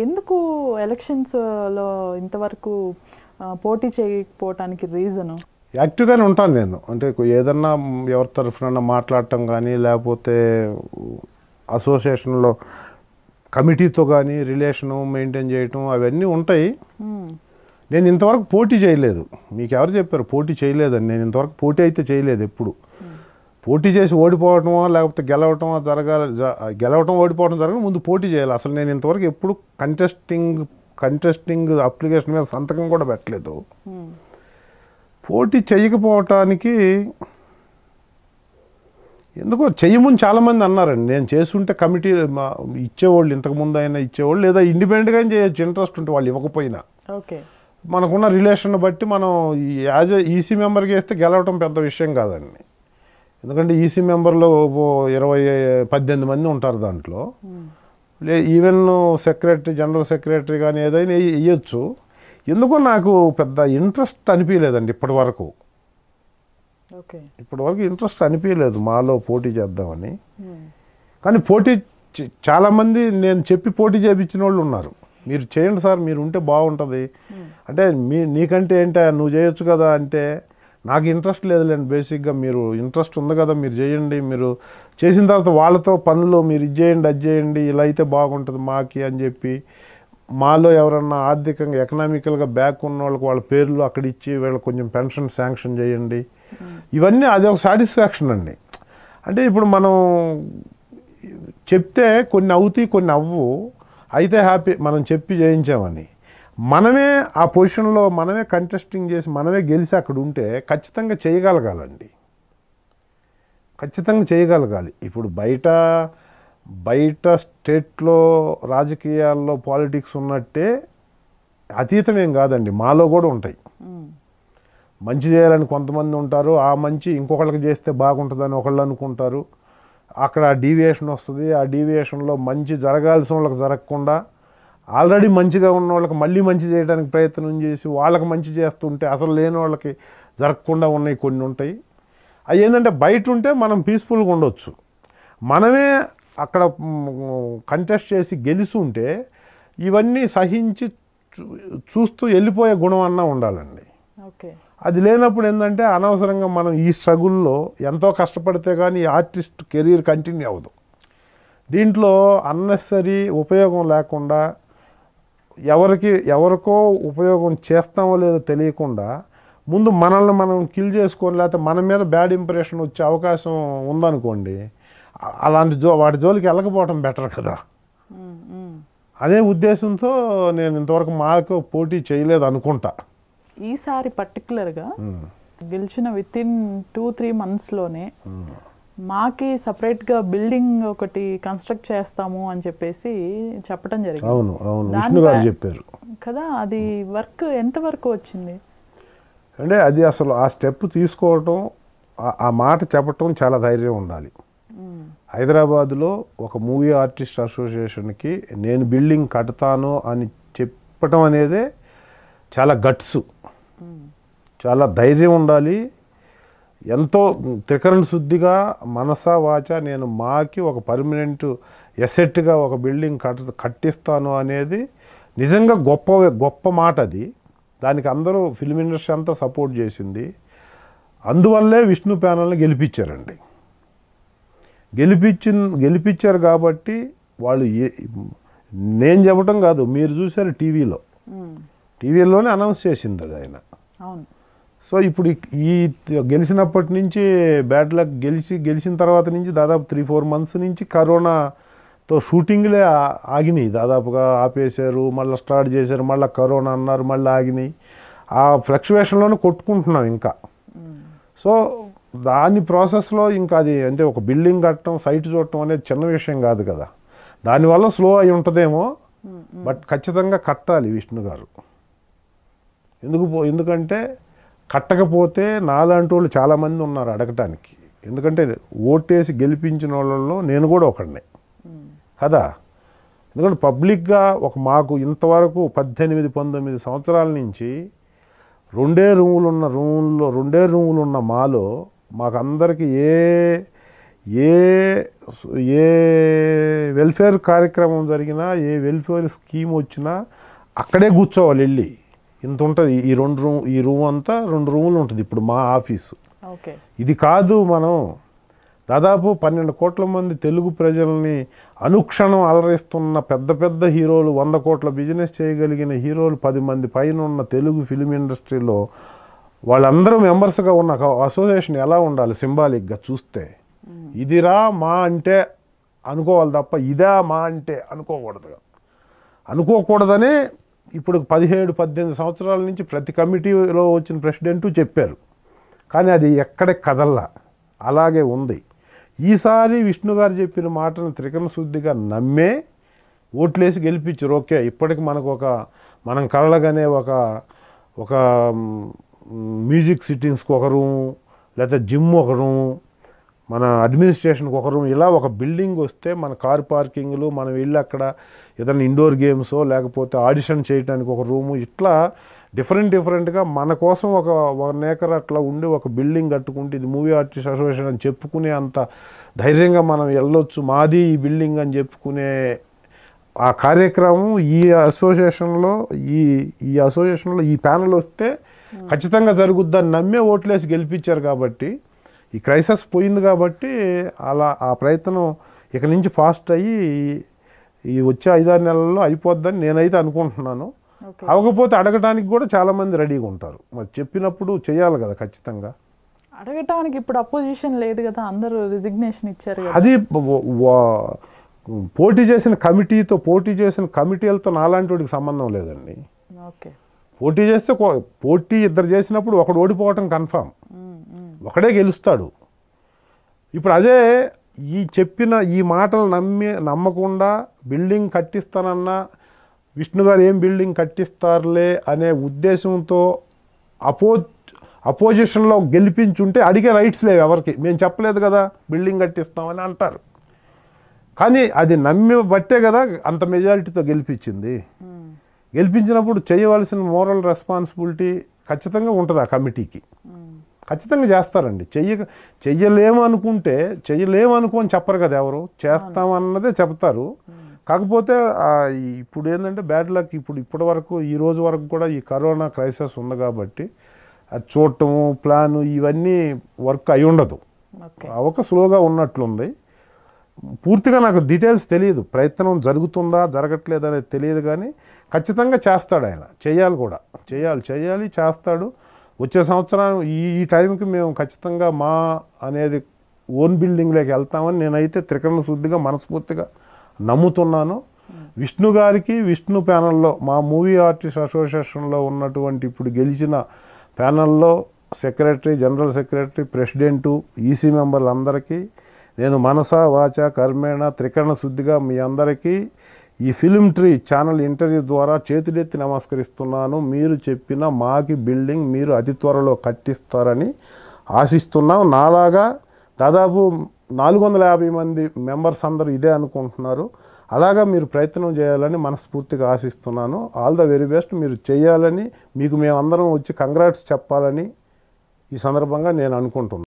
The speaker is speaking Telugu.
ఎందుకు ఎలక్షన్స్లో ఇంతవరకు పోటీ చేయకపోవటానికి రీజను? యాక్టివ్గానే ఉంటాను నేను. అంటే ఏదన్నా ఎవరి తరఫున మాట్లాడటం కానీ, లేకపోతే అసోసియేషన్లో కమిటీతో కానీ రిలేషను మెయింటైన్ చేయటం అవన్నీ ఉంటాయి. నేను ఇంతవరకు పోటీ చేయలేదు. మీకు ఎవరు చెప్పారు పోటీ చేయలేదని? నేను ఇంతవరకు పోటీ అయితే చేయలేదు ఎప్పుడు. పోటీ చేసి ఓడిపోవటమో లేకపోతే గెలవటమో గెలవటం ఓడిపోవడం జరగదు, ముందు పోటీ చేయాలి. అసలు నేను ఇంతవరకు ఎప్పుడు కంటెస్టింగ్ అప్లికేషన్ మీద సంతకం కూడా పెట్టలేదు. పోటీ చేయకపోవటానికి ఎందుకో చెయ్యమని చాలామంది అన్నారండి. నేను చేస్తుంటే కమిటీ ఇచ్చేవాళ్ళు, ఇంతకుముందు అయినా ఇచ్చేవాళ్ళు, లేదా ఇండిపెండెంట్గా చేయొచ్చు ఇంట్రెస్ట్ ఉంటే, వాళ్ళు ఇవ్వకపోయినా. ఓకే, మనకున్న రిలేషన్ బట్టి మనం యాజ్ ఈసీ మెంబర్కి వేస్తే గెలవటం పెద్ద విషయం కాదండి. ఎందుకంటే ఈసీ మెంబర్లో 18 మంది ఉంటారు దాంట్లో. ఈవెన్ సెక్రటరీ, జనరల్ సెక్రటరీ కానీ ఏదైనా వేయచ్చు. ఎందుకో నాకు పెద్ద ఇంట్రెస్ట్ అనిపించలేదండి ఇప్పటి వరకు ఇంట్రెస్ట్ అనిపించలేదు మాలో పోటీ చేద్దామని. కానీ పోటీ చాలామంది నేను చెప్పి పోటీ చేయించిన వాళ్ళు ఉన్నారు. మీరు చేయండి సార్, మీరు ఉంటే బాగుంటుంది అంటే, నీకంటే ఏంటో నువ్వు చేయొచ్చు కదా అంటే, నాకు ఇంట్రెస్ట్ లేదులేండి. బేసిక్గా మీరు ఇంట్రెస్ట్ ఉంది కదా, మీరు చేయండి. మీరు చేసిన తర్వాత వాళ్ళతో పనులు మీరు ఇది చేయండి, అది చేయండి, ఇలా అయితే బాగుంటుంది మాకి అని చెప్పి, మాలో ఎవరన్నా ఆర్థికంగా ఎకనామికల్గా బ్యాక్ ఉన్న వాళ్ళకి వాళ్ళ పేర్లు అక్కడ ఇచ్చి వీళ్ళకి కొంచెం పెన్షన్ శాంక్షన్ చేయండి. ఇవన్నీ అది ఒక సాటిస్ఫాక్షన్ అండి. అంటే ఇప్పుడు మనం చెప్తే కొన్ని అవుతాయి, కొన్ని అవ్వు. అయితే హ్యాపీ మనం చెప్పి చేయించామని. మనమే ఆ పొజిషన్లో మనమే కంటెస్టింగ్ చేసి మనమే గెలిచి అక్కడ ఉంటే ఖచ్చితంగా చేయగలగాలండి, ఖచ్చితంగా చేయగలగాలి. ఇప్పుడు బయట స్టేట్లో రాజకీయాల్లో పాలిటిక్స్ ఉన్నట్టే అతీతమేం కాదండి, మాలో కూడా ఉంటాయి. మంచి చేయాలని కొంతమంది ఉంటారు, ఆ మంచి ఇంకొకళ్ళకి చేస్తే బాగుంటుందని ఒకళ్ళు అనుకుంటారు. అక్కడ డీవియేషన్ వస్తుంది. ఆ డీవియేషన్లో మంచి జరగాల్సిన వాళ్ళకి జరగకుండా ఆల్రెడీ మంచిగా ఉన్న వాళ్ళకి మళ్ళీ మంచి చేయడానికి ప్రయత్నం చేసి వాళ్ళకి మంచి చేస్తుంటే అసలు లేని వాళ్ళకి జరగకుండా ఉన్నాయి కొన్ని ఉంటాయి. అవి ఏంటంటే బయట ఉంటే మనం పీస్ఫుల్గా ఉండొచ్చు. మనమే అక్కడ కంటెస్ట్ చేసి గెలుస్తుంటే ఇవన్నీ సహించి చూస్తూ వెళ్ళిపోయే గుణం అన్నా ఉండాలండి. ఓకే, అది లేనప్పుడు ఏంటంటే అనవసరంగా మనం ఈ స్ట్రగుల్లో ఎంతో కష్టపడితే కానీ ఈ ఆర్టిస్ట్ కెరీర్ కంటిన్యూ అవ్వదు. దీంట్లో అన్నెసరీ ఉపయోగం లేకుండా ఎవరికో ఉపయోగం చేస్తామో లేదో తెలియకుండా ముందు మనల్ని మనం కిల్ చేసుకొని, లేకపోతే మన మీద బ్యాడ్ ఇంప్రెషన్ వచ్చే అవకాశం ఉందనుకోండి, అలాంటి వాటి జోలికి వెళ్ళకపోవడం బెటర్ కదా. అదే ఉద్దేశంతో నేను ఇంతవరకు మాకు పోటీ చేయలేదు అనుకుంటా. ఈసారి పర్టికులర్గా గెలిచిన వితిన్ 2-3 మంత్స్లోనే మాకి సపరేట్గా బిల్డింగ్ ఒకటి కన్స్ట్రక్ట్ చేస్తాము అని చెప్పేసి చెప్పడం జరిగింది. అవును, విష్ణు గారు చెప్పారు కదా. అది వర్క్ ఎంతవరకు వచ్చింది అంటే, అది అసలు ఆ స్టెప్ తీసుకోవటం, ఆ మాట చెప్పటం చాలా ధైర్యం ఉండాలి. హైదరాబాద్లో ఒక మూవీ ఆర్టిస్ట్ అసోసియేషన్కి నేను బిల్డింగ్ కడతాను అని చెప్పటం అనేదే చాలా గట్స్, చాలా ధైర్యం ఉండాలి. ఎంతో త్రికరణ శుద్ధిగా మనసా వాచ నేను మాకి ఒక పర్మనెంట్ ఎసెట్గా ఒక బిల్డింగ్ కట్టిస్తాను అనేది నిజంగా గొప్ప మాట. అది దానికి అందరూ ఫిల్మ్ ఇండస్ట్రీ అంతా సపోర్ట్ చేసింది. అందువల్లే విష్ణు ప్యానల్ని గెలిపించారండి. గెలిపించారు కాబట్టి వాళ్ళు నేను చెప్పడం కాదు, మీరు చూసారు టీవీలోనే అనౌన్స్ చేసింది అది ఆయన. సో ఇప్పుడు ఈ గెలిచినప్పటి నుంచి బ్యాడ్ లక్, గెలిచిన తర్వాత నుంచి దాదాపు 3-4 మంత్స్ నుంచి కరోనాతో షూటింగ్లే ఆగినాయి, దాదాపుగా ఆపేశారు, మళ్ళీ స్టార్ట్ చేశారు, మళ్ళీ కరోనా అన్నారు, మళ్ళీ ఆగినాయి. ఆ ఫ్లక్చువేషన్లోనే కొట్టుకుంటున్నాం ఇంకా. సో దాని ప్రాసెస్లో ఇంకా అది అంటే ఒక బిల్డింగ్ కట్టడం, సైట్ చూడటం అనేది చిన్న విషయం కాదు కదా. దానివల్ల స్లో అయి ఉంటుందేమో, బట్ ఖచ్చితంగా కట్టాలి విష్ణు గారు. ఎందుకంటే కట్టకపోతే నాలాంటి వాళ్ళు చాలామంది ఉన్నారు అడగటానికి. ఎందుకంటే ఓటేసి గెలిపించిన వాళ్ళలో నేను కూడా ఒకడినే కదా. ఎందుకంటే పబ్లిక్గా మాకు ఇంతవరకు 18-19 సంవత్సరాల నుంచి రెండే రూములు ఉన్న మాలో మాకందరికి ఏ ఏ వెల్ఫేర్ కార్యక్రమం జరిగినా ఏ వెల్ఫేర్ స్కీమ్ వచ్చినా అక్కడే కూర్చోవాలి వెళ్ళి. ఇంత ఉంటుంది ఈ రూమ్ అంతా 2 రూములు ఉంటుంది ఇప్పుడు మా ఆఫీసు. ఓకే. ఇది కాదు, మనం దాదాపు 12 కోట్ల మంది తెలుగు ప్రజల్ని అనుక్షణం అలరిస్తున్న పెద్ద పెద్ద హీరోలు, 100 కోట్ల బిజినెస్ చేయగలిగిన హీరోలు 10 మంది పైన ఉన్న తెలుగు ఫిలిం ఇండస్ట్రీలో వాళ్ళందరూ మెంబర్స్గా ఉన్న అసోసియేషన్ ఎలా ఉండాలి సింబాలిక్గా చూస్తే? ఇదిరా మా అంటే అనుకోవాలి తప్ప ఇదా మా అంటే అనుకోకూడదనే ఇప్పుడు 17-18 సంవత్సరాల నుంచి ప్రతి కమిటీలో వచ్చిన ప్రెసిడెంటు చెప్పారు. కానీ అది ఎక్కడ కదల్లా అలాగే ఉంది. ఈసారి విష్ణు గారు చెప్పిన మాటను త్రికరణ శుద్ధిగా నమ్మే ఓట్లేసి గెలిపించారు. ఓకే, ఇప్పటికి మనకు మనం కళ్ళగానే ఒక మ్యూజిక్ సిట్టింగ్స్కి ఒక రూము, లేకపోతే జిమ్ ఒక రూము, మన అడ్మినిస్ట్రేషన్కి ఒక రూమ్, ఇలా ఒక బిల్డింగ్ వస్తే మన కార్ పార్కింగ్లు, మనం వెళ్ళి అక్కడ ఏదైనా ఇండోర్ గేమ్సో లేకపోతే ఆడిషన్ చేయడానికి ఒక రూము, ఇట్లా డిఫరెంట్గా మన కోసం ఒక 1 ఏకర్ అట్లా ఉండి ఒక బిల్డింగ్ కట్టుకుంటే ఇది మూవీ ఆర్టిస్ట్ అసోసియేషన్ అని చెప్పుకునే అంత ధైర్యంగా మనం వెళ్ళొచ్చు, మాది ఈ బిల్డింగ్ అని చెప్పుకునే ఆ కార్యక్రమం ఈ అసోసియేషన్లో ఈ ప్యానల్ వస్తే ఖచ్చితంగా జరుగుద్దని నమ్మే ఓట్లేసి గెలిపించారు. కాబట్టి ఈ క్రైసిస్ పోయింది కాబట్టి అలా ఆ ప్రయత్నం ఇక నుంచి ఫాస్ట్ అయ్యి ఈ వచ్చే 5-6 నెలల్లో అయిపోద్దని నేనైతే అనుకుంటున్నాను. అవ్వకపోతే అడగటానికి కూడా చాలామంది రెడీగా ఉంటారు. మరి చెప్పినప్పుడు చేయాలి కదా ఖచ్చితంగా. అడగటానికి ఇప్పుడు అపోజిషన్ లేదు కదా, అందరూ రిజిగ్నేషన్ ఇచ్చారు కదా. అది పోటీ చేసిన కమిటీలతో నాలాంటి వాడికి సంబంధం లేదండి. ఓకే. పోటీ ఇద్దరు చేసినప్పుడు ఒకడు ఓడిపోవటం కన్ఫామ్, ఒకడే గెలుస్తాడు. ఇప్పుడు అదే చెప్పిన ఈ మాటలు నమ్మకుండా బిల్డింగ్ కట్టిస్తానన్నా విష్ణు గారు ఏం బిల్డింగ్ కట్టిస్తారులే అనే ఉద్దేశంతో అపోజిషన్లో గెలిపించుంటే అడిగే రైట్స్ లేవు ఎవరికి. మేము చెప్పలేదు కదా బిల్డింగ్ కట్టిస్తామని అంటారు. కానీ అది నమ్మి బట్టే కదా అంత మెజారిటీతో గెలిపించింది. గెలిపించినప్పుడు చేయవలసిన మోరల్ రెస్పాన్సిబిలిటీ ఖచ్చితంగా ఉంటుంది ఆ కమిటీకి. ఖచ్చితంగా చేస్తారండి. చెయ్యలేము అనుకొని చెప్పరు కదా ఎవరు, చేస్తామన్నదే చెప్తారు. కాకపోతే ఇప్పుడు ఏంటంటే బ్యాడ్ లక్, ఇప్పటి వరకు ఈ రోజు వరకు కూడా ఈ కరోనా క్రైసిస్ ఉంది కాబట్టి అది చూడటము ప్లాను ఇవన్నీ వర్క్ అయి ఉండదు, అవక స్లోగా ఉన్నట్లుంది. పూర్తిగా నాకు డీటెయిల్స్ తెలియదు, ప్రయత్నం జరుగుతుందా జరగట్లేదనేది తెలియదు. కానీ ఖచ్చితంగా చేస్తాడు ఆయన, చేయాలి చేస్తాడు. వచ్చే సంవత్సరం ఈ టైంకి మేము ఖచ్చితంగా మా అనేది ఓన్ బిల్డింగ్లోకి వెళ్తామని నేనైతే త్రికరణ శుద్ధిగా మనస్ఫూర్తిగా నమ్ముతున్నాను. విష్ణు గారికి విష్ణు ప్యానల్లో మా మూవీ ఆర్టిస్ట్ అసోసియేషన్లో ఉన్నటువంటి ఇప్పుడు గెలిచిన ప్యానల్లో secretary, general secretary, president, EC మెంబర్లు అందరికీ నేను మనసా వాచ కర్మేణ త్రికరణ శుద్ధిగా మీ అందరికీ ఈ ఫిల్మ్ ట్రీ ఛానల్ ఇంటర్వ్యూ ద్వారా చేతులెత్తి నమస్కరిస్తున్నాను. మీరు చెప్పిన మాకి బిల్డింగ్ మీరు అతి త్వరలో కట్టిస్తారని ఆశిస్తున్నాం. నాలాగా దాదాపు 450 మంది మెంబర్స్ అందరూ ఇదే అనుకుంటున్నారు. అలాగా మీరు ప్రయత్నం చేయాలని మనస్ఫూర్తిగా ఆశిస్తున్నాను. All the very best. మీరు చేయాలని, మీకు మేమందరం వచ్చి కంగ్రాట్స్ చెప్పాలని ఈ సందర్భంగా నేను అనుకుంటున్నాను.